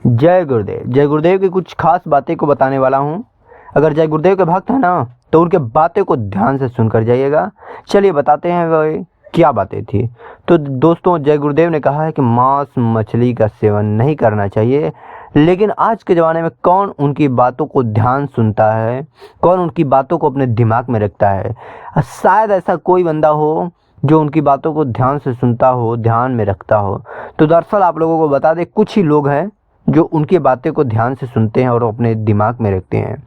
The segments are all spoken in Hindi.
जय गुरुदेव। जय गुरुदेव की कुछ खास बातें को बताने वाला हूँ। अगर जय गुरुदेव के भक्त हैं ना तो उनके बातें को ध्यान से सुनकर जाइएगा। चलिए बताते हैं वह क्या बातें थी। तो दोस्तों, जय गुरुदेव ने कहा है कि मांस मछली का सेवन नहीं करना चाहिए, लेकिन आज के ज़माने में कौन उनकी बातों को ध्यान सुनता है, कौन उनकी बातों को अपने दिमाग में रखता है। शायद ऐसा कोई बंदा हो जो उनकी बातों को ध्यान से सुनता हो, ध्यान में रखता हो। तो दरअसल आप लोगों को बता दें, कुछ ही लोग हैं जो उनकी बातें को ध्यान से सुनते हैं और अपने दिमाग में रखते हैं।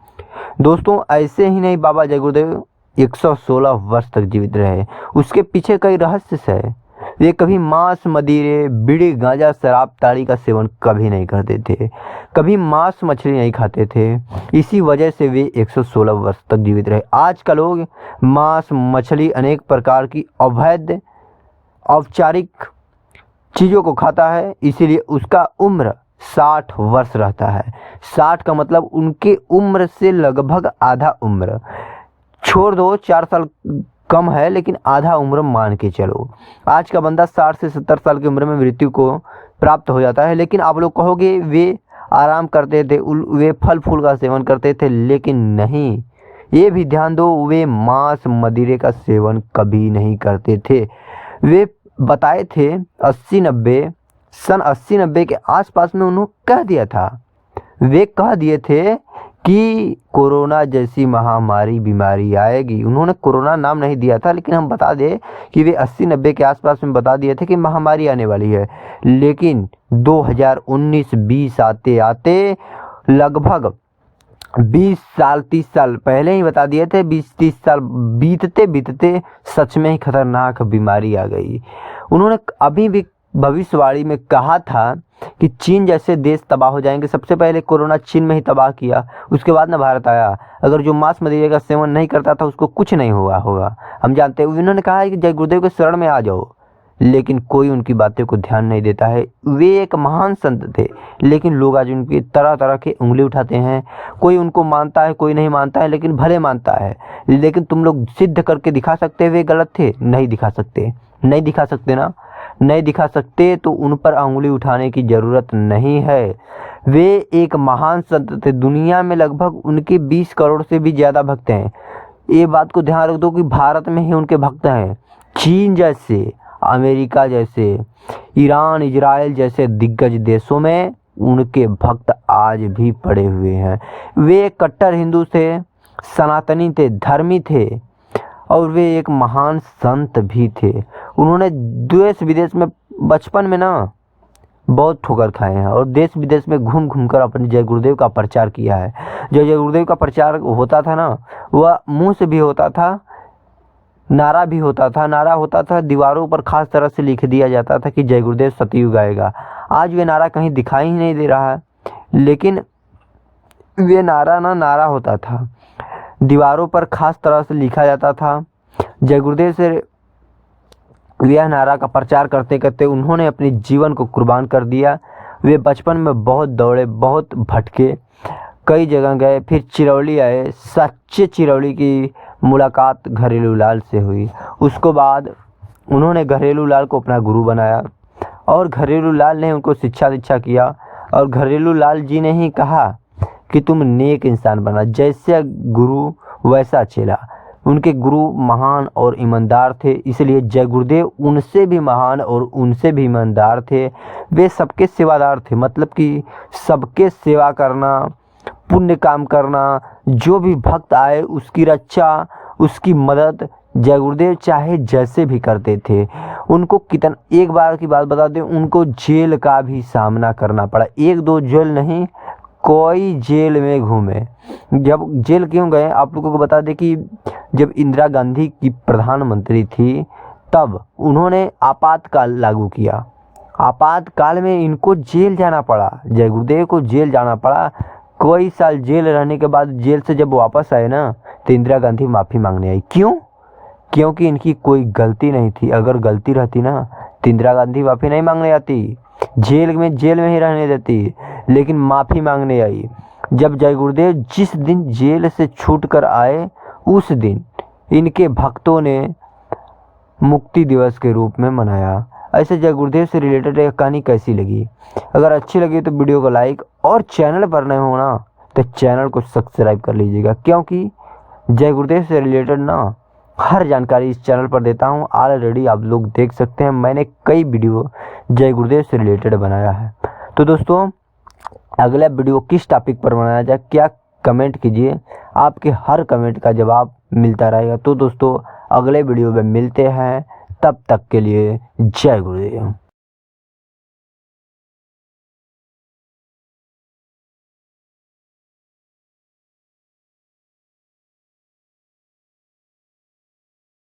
दोस्तों, ऐसे ही नहीं बाबा जय गुरुदेव 116 वर्ष तक जीवित रहे। उसके पीछे कई रहस्य है। वे कभी मांस मदिरे बीड़ी गांजा शराब ताड़ी का सेवन कभी नहीं करते थे, कभी मांस मछली नहीं खाते थे। इसी वजह से वे 116 वर्ष तक जीवित रहे। आज का लोग मांस मछली अनेक प्रकार की अवैध औपचारिक चीज़ों को खाता है, इसीलिए उसका उम्र 60 वर्ष रहता है। 60 का मतलब उनके उम्र से लगभग आधा उम्र, छोड़ दो 4 साल कम है, लेकिन आधा उम्र मान के चलो। आज का बंदा 60 से 70 साल की उम्र में मृत्यु को प्राप्त हो जाता है। लेकिन आप लोग कहोगे वे आराम करते थे, वे फल फूल का सेवन करते थे, लेकिन नहीं, ये भी ध्यान दो, वे मांस मदिरे का सेवन कभी नहीं करते थे। वे बताए थे 80-90 सन 80-90 के आसपास में उन्होंने कह दिया था, वे कह दिए थे कि कोरोना जैसी महामारी बीमारी आएगी। उन्होंने कोरोना नाम नहीं दिया था, लेकिन हम बता दें कि वे 80-90 के आसपास में बता दिए थे कि महामारी आने वाली है। लेकिन 2019-20 आते आते लगभग 20 साल 30 साल पहले ही बता दिए थे। 20-30 साल बीतते बीतते सच में ही खतरनाक बीमारी आ गई। उन्होंने अभी भी भविष्यवाणी में कहा था कि चीन जैसे देश तबाह हो जाएंगे। सबसे पहले कोरोना चीन में ही तबाह किया, उसके बाद ना भारत आया। अगर जो मांस मदिरे का सेवन नहीं करता था उसको कुछ नहीं हुआ होगा, हम जानते हैं। उन्होंने कहा है कि जय गुरुदेव के शरण में आ जाओ, लेकिन कोई उनकी बातें को ध्यान नहीं देता है। वे एक महान संत थे, लेकिन लोग आज उनकी तरह तरह के उंगली उठाते हैं। कोई उनको मानता है, कोई नहीं मानता है, लेकिन भले मानता है। लेकिन तुम लोग सिद्ध करके दिखा सकते वे गलत थे? नहीं दिखा सकते, नहीं दिखा सकते ना, नहीं दिखा सकते तो उन पर उंगली उठाने की ज़रूरत नहीं है। वे एक महान संत थे। दुनिया में लगभग उनके 20 करोड़ से भी ज़्यादा भक्त हैं। ये बात को ध्यान रख दो कि भारत में ही उनके भक्त हैं। चीन जैसे, अमेरिका जैसे, ईरान, इजराइल जैसे दिग्गज देशों में उनके भक्त आज भी पड़े हुए हैं। वे कट्टर हिंदू थे, सनातनी थे, धर्मी थे, और वे एक महान संत भी थे। उन्होंने देश विदेश में बचपन में ना बहुत ठोकर खाए हैं और देश विदेश में घूम घूम कर अपने जय गुरुदेव का प्रचार किया है। जो जय गुरुदेव का प्रचार होता था ना, वह मुंह से भी होता था, नारा भी होता था। नारा होता था, दीवारों पर खास तरह से लिख दिया जाता था कि जय गुरुदेव सतयुग आएगा। आज वे नारा कहीं दिखाई ही नहीं दे रहा है, लेकिन वे नारा होता था, दीवारों पर खास तरह से लिखा जाता था। जय गुरुदेव से यह नारा का प्रचार करते करते उन्होंने अपने जीवन को कुर्बान कर दिया। वे बचपन में बहुत दौड़े, बहुत भटके, कई जगह गए, फिर चिरौली आए। सच्चे चिरौली की मुलाकात घरेलू लाल से हुई। उसको बाद उन्होंने घरेलू लाल को अपना गुरु बनाया और घरेलू लाल ने उनको शिक्षा दीक्षा किया। और घरेलू लाल जी ने ही कहा कि तुम नेक इंसान बना, जैसे गुरु वैसा चेला। उनके गुरु महान और ईमानदार थे, इसलिए जय गुरुदेव उनसे भी महान और उनसे भी ईमानदार थे। वे सबके सेवादार थे, मतलब कि सबके सेवा करना, पुण्य काम करना, जो भी भक्त आए उसकी रक्षा, उसकी मदद जय गुरुदेव चाहे जैसे भी करते थे। उनको कितना, एक बार की बात बता दें, उनको जेल का भी सामना करना पड़ा। 1-2 जेल नहीं, कोई जेल में घूमे। जब जेल क्यों गए आप लोगों को बता दें कि जब इंदिरा गांधी की प्रधानमंत्री थी तब उन्होंने आपातकाल लागू किया। आपातकाल में इनको जेल जाना पड़ा, जय गुरुदेव को जेल जाना पड़ा। कई साल जेल रहने के बाद जेल से जब वापस आए ना तो इंदिरा गांधी माफ़ी मांगने आई। क्यों? क्योंकि इनकी कोई गलती नहीं थी। अगर गलती रहती ना तो इंदिरा गांधी माफ़ी नहीं मांगने आती, जेल में ही रहने देती, लेकिन माफ़ी मांगने आई। जब जय गुरुदेव जिस दिन जेल से छूट कर आए उस दिन इनके भक्तों ने मुक्ति दिवस के रूप में मनाया। ऐसे जय गुरुदेव से रिलेटेड एक कहानी कैसी लगी। अगर अच्छी लगी तो वीडियो को लाइक, और चैनल पर नए हो ना तो चैनल को सब्सक्राइब कर लीजिएगा, क्योंकि जय गुरुदेव से रिलेटेड ना हर जानकारी इस चैनल पर देता हूँ। ऑलरेडी आप लोग देख सकते हैं, मैंने कई वीडियो जय गुरुदेव से रिलेटेड बनाया है। तो दोस्तों, अगला वीडियो किस टॉपिक पर बनाया जाए, क्या कमेंट कीजिए, आपके हर कमेंट का जवाब मिलता रहेगा। तो दोस्तों, अगले वीडियो में मिलते हैं, तब तक के लिए जय गुरुदेव।